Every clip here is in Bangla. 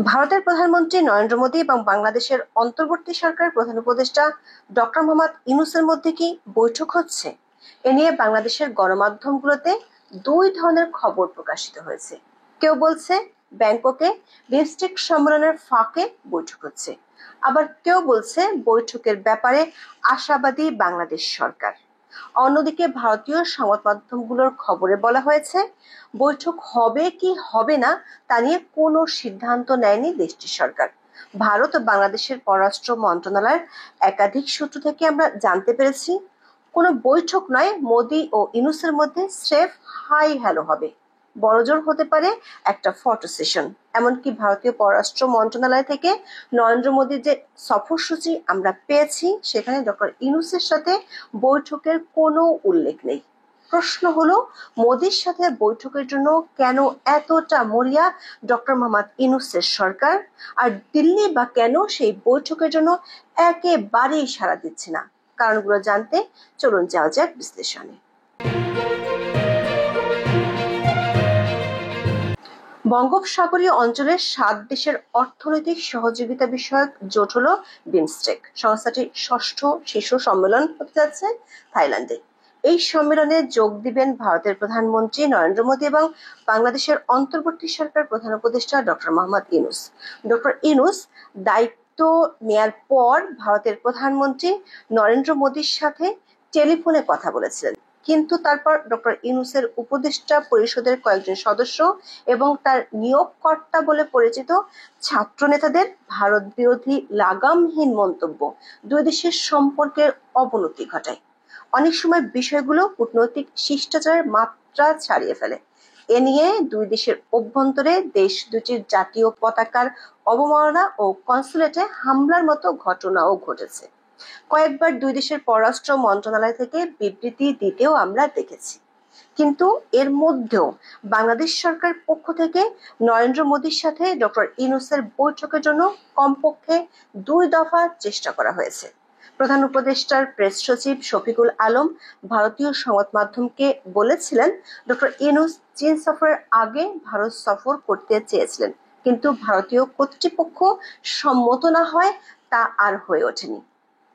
ভারতের প্রধানমন্ত্রী নরেন্দ্র মোদী এবং বাংলাদেশের অন্তর্বর্তী সরকারের প্রধান উপদেষ্টা ডক্টর মোহাম্মদ ইউনূসের মধ্যে কি বৈঠক হচ্ছে? এ নিয়ে বাংলাদেশের গণমাধ্যমগুলোতে দুই ধরনের খবর প্রকাশিত হয়েছে। কেউ বলছে ব্যাংককে বিমস্টেক সম্মেলনের ফাঁকে বৈঠক হচ্ছে, আবার কেউ বলছে বৈঠকের ব্যাপারে আশাবাদী বাংলাদেশ সরকার। অন্যদিকে ভারতীয় সংবাদ মাধ্যমগুলোর খবরে বলা হয়েছে বৈঠক হবে কি হবে না তা নিয়ে কোনো সিদ্ধান্ত নেয়নি দেশটির সরকার। ভারত ও বাংলাদেশের পররাষ্ট্র মন্ত্রণালয়ের একাধিক সূত্র থেকে আমরা জানতে পেরেছি কোনো বৈঠক নয়, মোদী ও ইউনূসের মধ্যে স্রেফ হাই হ্যালো হবে, বড়জোর হতে পারে একটা ফটো সেশন। এমনকি ভারতীয় পররাষ্ট্র মন্ত্রণালয় থেকে নরেন্দ্র মোদীর যে সফরসূচি আমরা পেয়েছি সেখানে ডক্টর ইউনূসের সাথে বৈঠকের কোনো উল্লেখ নেই। প্রশ্ন হলো, মোদীর সাথে বৈঠকের জন্য কেন এতটা মরিয়া ডক্টর মোহাম্মদ ইউনূসের সরকার, আর দিল্লি বা কেন সেই বৈঠকের জন্য একেবারেই সাড়া দিচ্ছে না? কারণগুলো জানতে চলুন যাওয়া যাক বিশ্লেষণে। বঙ্গোপসাগরীয় অঞ্চলের 7 দেশের অর্থনৈতিক সহযোগিতা বিষয়ক জোট হলো বিমস্টেক। সংস্থাটির 6ষ্ঠ শীর্ষ সম্মেলন হতে যাচ্ছে থাইল্যান্ডে। এই সম্মেলনে যোগ দিবেন ভারতের প্রধানমন্ত্রী নরেন্দ্র মোদী এবং বাংলাদেশের অন্তর্বর্তী সরকার প্রধান উপদেষ্টা ডক্টর মোহাম্মদ ইউনূস। ডক্টর ইউনূস দায়িত্ব নেয়ার পর ভারতের প্রধানমন্ত্রী নরেন্দ্র মোদীর সাথে টেলিফোনে কথা বলেছিলেন, কিন্তু তারপর ডক্টর ইউনূসের উপদেষ্টা পরিষদের কয়েকজন সদস্য এবং তার নিয়োগকর্তা বলে পরিচিত ছাত্র নেতাদের ভারত বিরোধী লাগামহীন মন্তব্য দুই দেশের সম্পর্কের অবনতি ঘটায়। অনেক সময় বিষয়গুলো কূটনৈতিক শিষ্টাচারের মাত্রা ছাড়িয়ে ফেলে। এ নিয়ে দুই দেশের অভ্যন্তরে দেশ দুটির জাতীয় পতাকার অবমাননা ও কনসুলেটে হামলার মতো ঘটনাও ঘটেছে। কয়েকবার দুই দেশের পররাষ্ট্র মন্ত্রণালয় থেকে বিবৃতি দিতেও আমরা দেখেছি। কিন্তু এর মধ্যেও বাংলাদেশ সরকার পক্ষ থেকে নরেন্দ্র মোদীর সাথে ডক্টর ইউনূসের বৈঠকের জন্য কমপক্ষে 2 দফা চেষ্টা করা হয়েছে। প্রধান উপদেষ্টার প্রেস সচিব শফিকুল আলম ভারতীয় সংবাদ মাধ্যমকে বলেছিলেন ডক্টর ইউনূস চীন সফরের আগে ভারত সফর করতে চেয়েছিলেন, কিন্তু ভারতীয় কর্তৃপক্ষ সম্মত না হয় তা আর হয়ে ওঠেনি।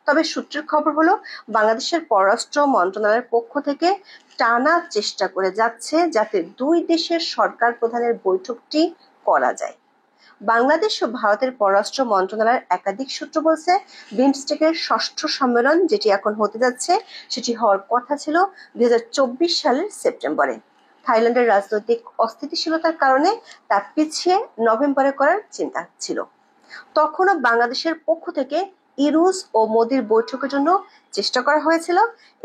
তবে সূত্রের খবর হলো বাংলাদেশের পররাষ্ট্র মন্ত্রণালয়ের পক্ষ থেকে টানা চেষ্টা করে যাচ্ছে যাতে দুই দেশের সরকার প্রধানের বৈঠকটি করা যায়। বাংলাদেশ ও ভারতের পররাষ্ট্র মন্ত্রণালয়ের একাধিক সূত্র বলছে বিমস্টেকের 6ষ্ঠ সম্মেলন যেটি এখন হতে যাচ্ছে সেটি হওয়ার কথা ছিল 2024 সালের সেপ্টেম্বরে। থাইল্যান্ডের রাজনৈতিক অস্থিতিশীলতার কারণে তা পিছিয়ে নভেম্বরে করার চিন্তা ছিল। তখনও বাংলাদেশের পক্ষ থেকে ইউনূস ও মোদীর বৈঠকের জন্য চেষ্টা করা হয়েছিল।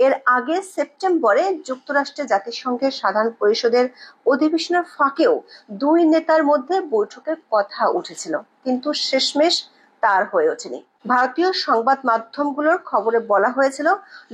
এর আগে সেপ্টেম্বরে যুক্তরাষ্ট্রে জাতিসংঘের সাধারণ পরিষদের অধিবেশনের ফাঁকেও দুই নেতার মধ্যে বৈঠকের কথা উঠেছিল, কিন্তু শেষমেশ তার হয়ে ওঠেনি। ভারতীয় সংবাদ মাধ্যমগুলোর খবরে বলা হয়েছিল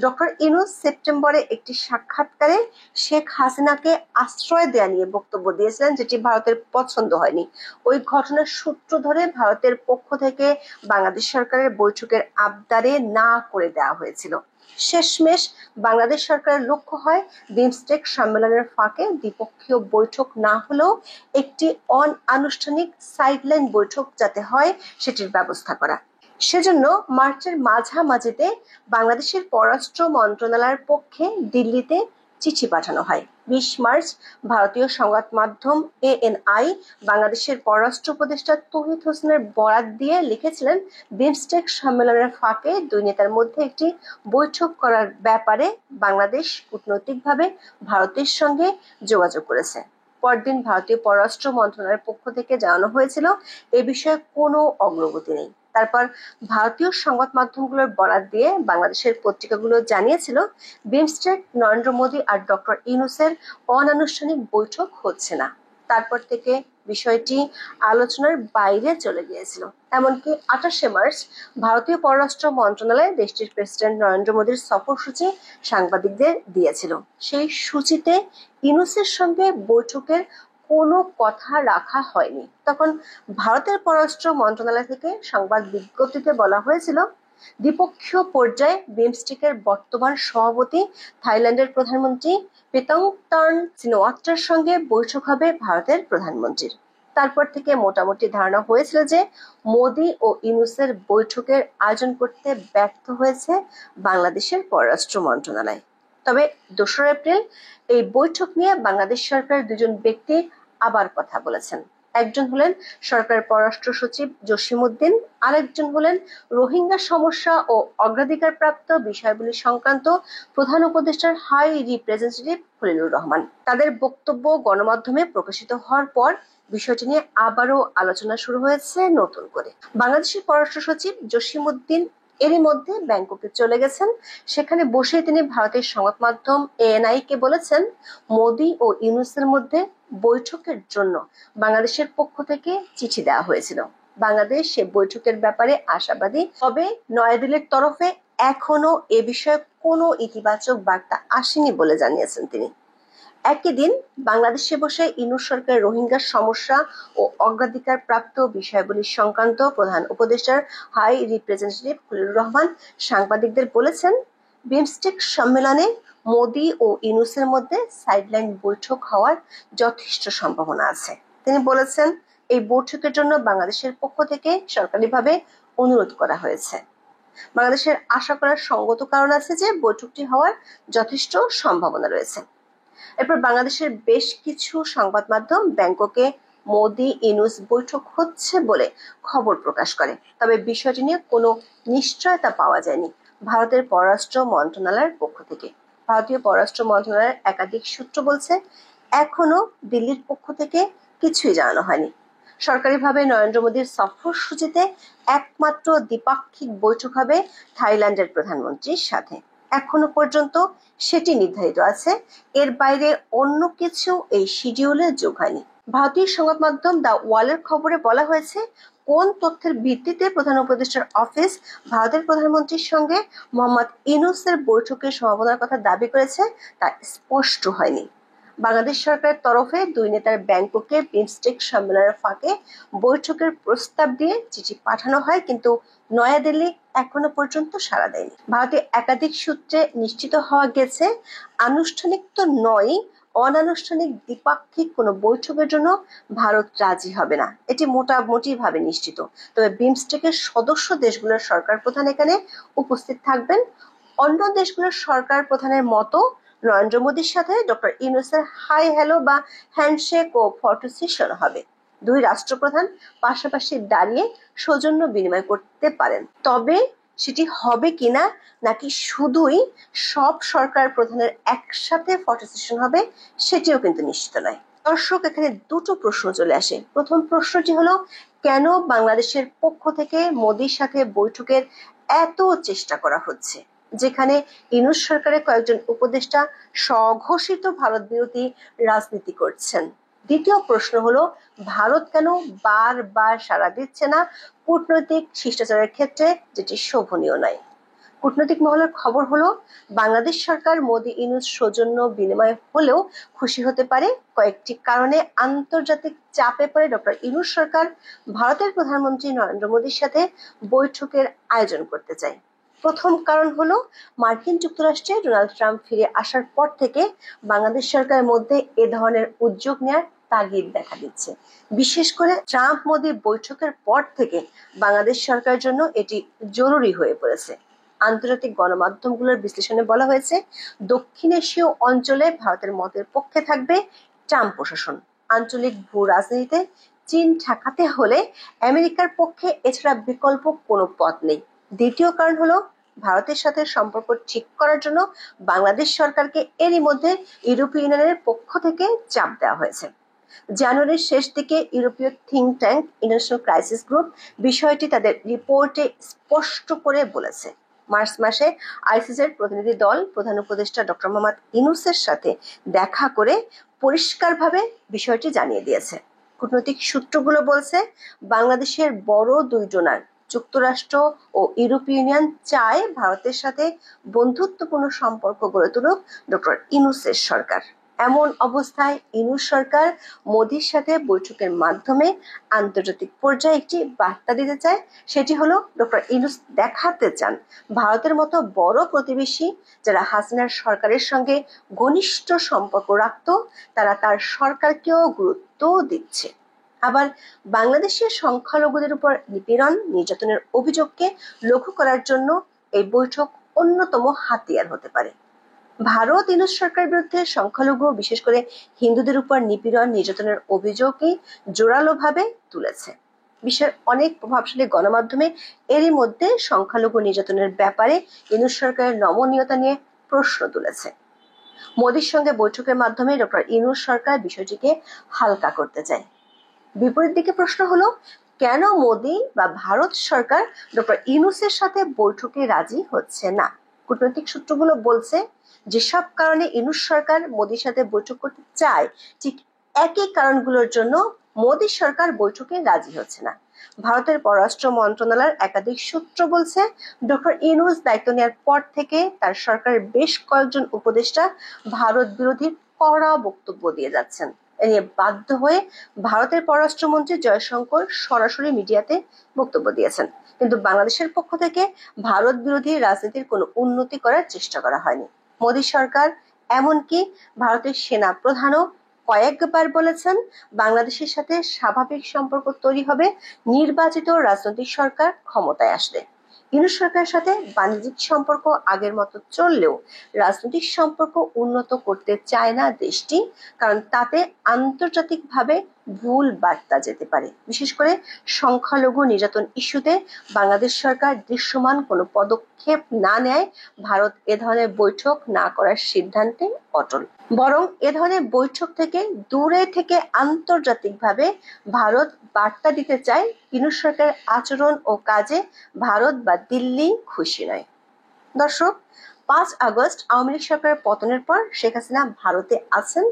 ডক্টর ইউনূস সেপ্টেম্বরে একটি সাক্ষাৎকারে শেখ হাসিনাকে আশ্রয় দেয়া নিয়ে বক্তব্য দিয়েছিলেন, যেটি ভারতের পছন্দ হয়নি। ওই ঘটনার সূত্র ধরে ভারতের পক্ষ থেকে বাংলাদেশ সরকারের বৈঠকের আবদারে না করে দেওয়া হয়েছিল। শেষমেশ বাংলাদেশ সরকারের লক্ষ্য হয় বিমস্টেক সম্মেলনের ফাঁকে দ্বিপক্ষীয় বৈঠক না হলেও একটি অনানুষ্ঠানিক সাইডলাইন বৈঠক যাতে হয় সেটির ব্যবস্থা করা। সেজন্য মার্চের মাঝামাঝিতে বাংলাদেশের পররাষ্ট্র মন্ত্রণালয়ের পক্ষে দিল্লিতে চিঠি পাঠানো হয়। 20 মার্চ ভারতীয় সংবাদ মাধ্যম ANI বাংলাদেশের পররাষ্ট্র উপদেষ্টা তৌহিদ হোসেনের বরাত দিয়ে লিখেছিলেন বিমস্টেক সম্মেলনের ফাঁকে দুই নেতার মধ্যে একটি বৈঠক করার ব্যাপারে বাংলাদেশ কূটনৈতিকভাবে ভারতের সঙ্গে যোগাযোগ করেছে। পরদিন ভারতীয় পররাষ্ট্র মন্ত্রণালয়ের পক্ষ থেকে জানানো হয়েছিল এ বিষয়ে কোনো অগ্রগতি নেই। তারপর ভারতীয় সংবাদ মাধ্যমগুলোর বরাত দিয়ে বাংলাদেশের পত্রিকাগুলো জানিয়েছিল বিমস্টেক নরেন্দ্র মোদী আর ডক্টর ইউনূসের অনানুষ্ঠানিক বৈঠক হচ্ছে না। তারপর থেকে বিষয়টি আলোচনার বাইরে চলে গিয়েছিল। এমনকি 28 মার্চ ভারতীয় পররাষ্ট্র মন্ত্রণালয় দেশটির প্রেসিডেন্ট নরেন্দ্র মোদীর সফরসূচি সাংবাদিকদের দিয়েছিল। সেই সূচিতে ইউনূসের সঙ্গে বৈঠকের কোনো কথা রাখা হয়নি। তখন ভারতের পররাষ্ট্র মন্ত্রণালয় থেকে সংবাদ বিজ্ঞপ্তিতে বলা হয়েছিল দ্বিপক্ষীয় পর্যায়ে বিমস্টেকের বর্তমান সভাপতি থাইল্যান্ডের প্রধানমন্ত্রী পেতংতার্ন সিনোওয়াত্রার সঙ্গে বৈঠক হবে ভারতের প্রধানমন্ত্রীর। তারপর থেকে মোটামুটি ধারণা হয়েছিল যে মোদি ও ইউনূসের বৈঠকের আয়োজন করতে ব্যর্থ হয়েছে বাংলাদেশের পররাষ্ট্র মন্ত্রণালয়। তবে ২রা এপ্রিল এই বৈঠক নিয়ে বাংলাদেশ সরকারের দুজন ব্যক্তি আবার কথা বলেছেন। একজন হলেন সরকারের পররাষ্ট্র সচিব জসিমউদ্দিন, আরেকজন হলেন রোহিঙ্গা সমস্যা ও অগ্রাধিকারপ্রাপ্ত বিষয়গুলি সংক্রান্ত প্রধান উপদেষ্টার হাই রিপ্রেজেন্টেটিভ খলিলুর রহমান। তাদের বক্তব্য গণমাধ্যমে প্রকাশিত হওয়ার পর বিষয়টি নিয়ে আবারও আলোচনা শুরু হয়েছে নতুন করে। বাংলাদেশের পররাষ্ট্র সচিব জসিমউদ্দিন এরই মধ্যে ব্যাংককে চলে গেছেন। সেখানে বসে তিনি ভারতের সংবাদ মাধ্যম এএনআই কে বলেছেন, মোদি ও ইউনূসের মধ্যে বৈঠকের জন্য বাংলাদেশের পক্ষ থেকে চিঠি দেওয়া হয়েছিল। বাংলাদেশ সে বৈঠকের ব্যাপারে আশাবাদী, তবে নয়াদিল্লির তরফে এখনো এ বিষয়ে কোনো ইতিবাচক বার্তা আসেনি বলে জানিয়েছেন তিনি। একই দিন বাংলাদেশে বসে ইউনূস সরকারের রোহিঙ্গার সমস্যা ও অগ্রাধিকার প্রাপ্ত বিষয়গুলি সংক্রান্ত প্রধান উপদেষ্টার হাই রিপ্রেজেন্টেটিভ খলিলুর রহমান সাংবাদিকদের বলেছেন, বিমস্টেক সম্মেলনে মোদি ও ইউনূসের মধ্যে সাইডলাইন বৈঠক হওয়ার যথেষ্ট সম্ভাবনা আছে। তিনি বলেছেন, এই বৈঠকের জন্য বাংলাদেশের পক্ষ থেকে সরকারিভাবে অনুরোধ করা হয়েছে। বাংলাদেশের আশা করার সঙ্গত কারণ আছে যে বৈঠকটি হওয়ার যথেষ্ট সম্ভাবনা রয়েছে। এরপর বাংলাদেশের বেশ কিছু সংবাদ মাধ্যম ব্যাংককে মোদি ইউনূস বৈঠক হচ্ছে বলে খবর প্রকাশ করে, তবে বিষয়টি নিয়ে কোনো নিশ্চয়তা পাওয়া যায়নি ভারতের পররাষ্ট্র মন্ত্রণালয়ের পক্ষ থেকে। ভারতীয় পররাষ্ট্র মন্ত্রণালয়ের একাধিক সূত্র বলছে, এখনো দিল্লির পক্ষ থেকে কিছুই জানানো হয়নি। সরকারিভাবে নরেন্দ্র মোদীর সফরসূচিতে একমাত্র দ্বিপাক্ষিক বৈঠক হবে থাইল্যান্ডের প্রধানমন্ত্রীর সাথে। এখনো পর্যন্ত সেটি নির্ধারিত আছে, এর বাইরে অন্য কিছু এই শিডিউলে যোগ হয়নি। ভারতীয় সংবাদ মাধ্যম দ্য ওয়ালের খবরে বলা হয়েছে, কোন তথ্যের ভিত্তিতে প্রধান উপদেষ্টার অফিস ভারতের প্রধানমন্ত্রীর সঙ্গে মোহাম্মদ ইউনূসের বৈঠকের সম্ভাবনার কথা দাবি করেছে তা স্পষ্ট হয়নি। বাংলাদেশ সরকারের তরফে দুই নেতার ব্যাংককে বিমস্টেক সম্মেলনের ফাঁকে বৈঠকের প্রস্তাব দিয়ে চিঠি পাঠানো হয়, কিন্তু নয়াদিল্লি এখনো পর্যন্ত সাড়া দেয়নি। ভারতে একাধিক সূত্রে নিশ্চিত হওয়া গেছে, আনুষ্ঠানিক তো নয়, অনানুষ্ঠানিক দ্বিপাক্ষিক কোনো বৈঠকের জন্য ভারত রাজি হবে না, এটি মোটামুটি ভাবে নিশ্চিত। তবে বিমস্টেকের সদস্য দেশগুলোর সরকার প্রধান এখানে উপস্থিত থাকবেন। অন্য দেশগুলোর সরকার প্রধানের মতো নরেন্দ্র মোদীর সাথে ডক্টর ইউনূসের হাই হ্যালো বা হ্যান্ডশেক ও ফটো সেশন হবে। দুই রাষ্ট্রপ্রধান পাশাপাশি দাঁড়িয়ে সৌজন্য বিনিময় করতে পারেন, তবে সেটি হবে কিনা নাকি শুধুই সব সরকার প্রধানের একসাথে ফটো সেশন হবে সেটিও কিন্তু নিশ্চিত নয়। দর্শক, এখানে দুটো প্রশ্ন চলে আসে। প্রথম প্রশ্নটি হলো, কেন বাংলাদেশের পক্ষ থেকে মোদির সাথে বৈঠকের এত চেষ্টা করা হচ্ছে, যেখানে ইউনূস সরকারের কয়েকজন উপদেষ্টা স্বঘোষিত ভারত বিরোধী রাজনীতি করছেন। দ্বিতীয় প্রশ্ন হলো, ভারত কেন বারবার সাড়া দিচ্ছে না কূটনৈতিক শিষ্টাচারের ক্ষেত্রে, যেটি শোভনীয় নয়। কূটনৈতিক মহলের খবর হলো, বাংলাদেশ সরকার মোদি ইউনূস সৌজন্য বিনিময় হলেও খুশি হতে পারে কয়েকটি কারণে। আন্তর্জাতিক চাপে পড়ে ডক্টর ইউনূস সরকার ভারতের প্রধানমন্ত্রী নরেন্দ্র মোদীর সাথে বৈঠকের আয়োজন করতে চায়। প্রথম কারণ হলো, মার্কিন যুক্তরাষ্ট্রে ডোনাল্ড ট্রাম্প ফিরে আসার পর থেকে বাংলাদেশ সরকারের মধ্যে এ ধরনের উদ্যোগ নেওয়ার তাগিদ দেখা দিচ্ছে। বিশেষ করে ট্রাম্প মোদি বৈঠকের পর থেকে বাংলাদেশ সরকারের জন্য এটি জরুরি হয়ে পড়েছে। আন্তর্জাতিক গণমাধ্যমগুলোর বিশ্লেষণে বলা হয়েছে, দক্ষিণ এশীয় অঞ্চলে ভারতের মতের পক্ষে থাকবে ট্রাম্প প্রশাসন। আঞ্চলিক ভূ রাজনীতিতে চীন ঠেকাতে হলে আমেরিকার পক্ষে এছাড়া বিকল্প কোনো পথ নেই। দ্বিতীয় কারণ হলো, ভারতের সাথে সম্পর্ক ঠিক করার জন্য বাংলাদেশ সরকারকে এরই মধ্যে ইউরোপীয় ইউনিয়নের পক্ষ থেকে চাপ দেওয়া হয়েছে। জানুয়ারির শেষ দিকে ইউরোপীয় think tank international crisis group বিষয়টি তাদের রিপোর্টে স্পষ্ট করে বলেছে। মার্চ মাসে আইসিসের প্রতিনিধি দল প্রধান উপদেষ্টা ডক্টর মোহাম্মদ ইউনূসের সাথে দেখা করে পরিষ্কারভাবে বিষয়টি জানিয়ে দিয়েছে। কূটনৈতিক সূত্রগুলো বলছে, বাংলাদেশের বড় দুই ডোনার যুক্তরাষ্ট্র ও ইউরোপীয় ইউনিয়ন চায় ভারতের সাথে বন্ধুত্বপূর্ণ সম্পর্ক গড়ে তুলুক ডক্টর ইউনূসের সরকার। এমন অবস্থায় ইউনূস সরকার মোদির সাথে বৈঠকের মাধ্যমে আন্তর্জাতিক পর্যায়ে একটি বার্তা দিতে চায়। সেটি হলো, ডক্টর ইউনূস দেখাতে চান ভারতের মতো বড় প্রতিবেশী যারা হাসিনার সরকারের সঙ্গে ঘনিষ্ঠ সম্পর্ক রাখত, তারা তার সরকারকেও গুরুত্ব দিচ্ছে। আবার বাংলাদেশের সংখ্যালঘুদের উপর নিপীড়ন নির্যাতনের অভিযোগকে লঘু করার জন্য এই বৈঠক অন্যতম হাতিয়ার হতে পারে। ভারত ইউনূস সরকারের বিরুদ্ধে সংখ্যালঘু বিশেষ করে হিন্দুদের উপর নিপীড়ন নির্যাতনের অভিযোগই জোরালোভাবে তুলেছে। বিশ্বের অনেক প্রভাবশালী গণমাধ্যমে এরই মধ্যে সংখ্যালঘু নির্যাতনের ব্যাপারে ইউনূস সরকারের নমনীয়তা নিয়ে প্রশ্ন তুলেছে। মোদির সঙ্গে বৈঠকের মাধ্যমে ডক্টর ইউনূস সরকার বিষয়টিকে হালকা করতে চায়। বিপরীত দিকে প্রশ্ন হলো, কেন মোদি বা ভারত সরকার ডক্টর ইউনূসের সাথে বৈঠকে রাজি হচ্ছে না? কূটনৈতিক সূত্রগুলো বলছে যেসব কারণে ইউনূস সরকার মোদির সাথে বৈঠক করতে চায়, ঠিক একই কারণগুলোর জন্য মোদি সরকার বৈঠকে রাজি হচ্ছে না। ভারতের পররাষ্ট্র মন্ত্রণালয়ের একাধিক সূত্র বলছে, ডক্টর ইউনূস দায়িত্ব নেওয়ার পর থেকে তার সরকারের বেশ কয়েকজন উপদেষ্টা ভারত বিরোধী কড়া বক্তব্য দিয়ে যাচ্ছেন। এ নিয়ে বাধ্য হয়ে ভারতের পররাষ্ট্রমন্ত্রী জয়শঙ্কর সরাসরি মিডিয়াতে বক্তব্য দিয়েছেন, কিন্তু বাংলাদেশের পক্ষ থেকে ভারত বিরোধী রাজনীতির কোনো উন্নতি করার চেষ্টা করা হয়নি। মোদী সরকার এমনকি ভারতের সেনা প্রধানও কয়েকবার বলেছেন, বাংলাদেশের সাথে স্বাভাবিক সম্পর্ক তৈরি হবে নির্বাচিত রাজনৈতিক সরকার ক্ষমতায় আসলে। ইউনূস সরকারের সাথে বাণিজ্যিক সম্পর্ক আগের মতো চললেও রাজনৈতিক সম্পর্ক উন্নত করতে চায় না দেশটি, কারণ তাতে আন্তর্জাতিকভাবে ভুল বার্তা যেতে পারে। বিশেষ করে সংখ্যালঘু নির্যাতন ইস্যুতে বাংলাদেশ সরকার দৃশ্যমান কোনো পদক্ষেপ না নেয় ভারত এ ধরনের বৈঠক না করার সিদ্ধান্তে অটল। বরং এ ধরনের বৈঠক থেকে দূরে থেকে আন্তর্জাতিকভাবে ভারত বার্তা দিতে চায় ইউনূস সরকারের আচরণ ও কাজে ভারত বা দিল্লি খুশি নয়। দর্শক, 5 আগস্ট আওয়ামী লীগ সরকারের পতনের পর শেখ হাসিনা ভারতে আছেন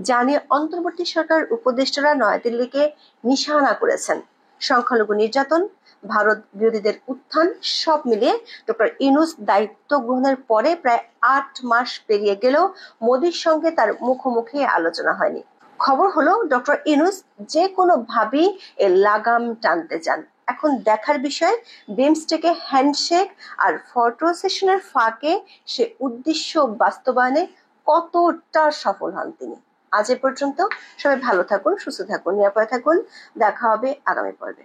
জানিয়ে অন্তর্বর্তী সরকার উপদেষ্টারা নয়াদিল্লিকে নিশানা করেছেন। সংখ্যালঘু নির্যাতন, ভারত বিরোধীদের উত্থান সব মিলিয়ে ডক্টর ইউনূস দায়িত্ব গ্রহণের পরে প্রায় 8 মাস পেরিয়ে গেলেও মোদির সঙ্গে তার মুখোমুখি আলোচনা হয়নি। খবর হলো ডক্টর ইউনূস যে কোনো ভাবেই এর লাগাম টানতে চান। এখন দেখার বিষয় বিমস্টেকে হ্যান্ডশেক আর ফটো সেশনের ফাঁকে সে উদ্দেশ্য বাস্তবায়নে কতটা সফল হন তিনি। আজ এ পর্যন্ত। সবাই ভালো থাকুন, সুস্থ থাকুন, নিরাপদে থাকুন। দেখা হবে আগামী পর্বে।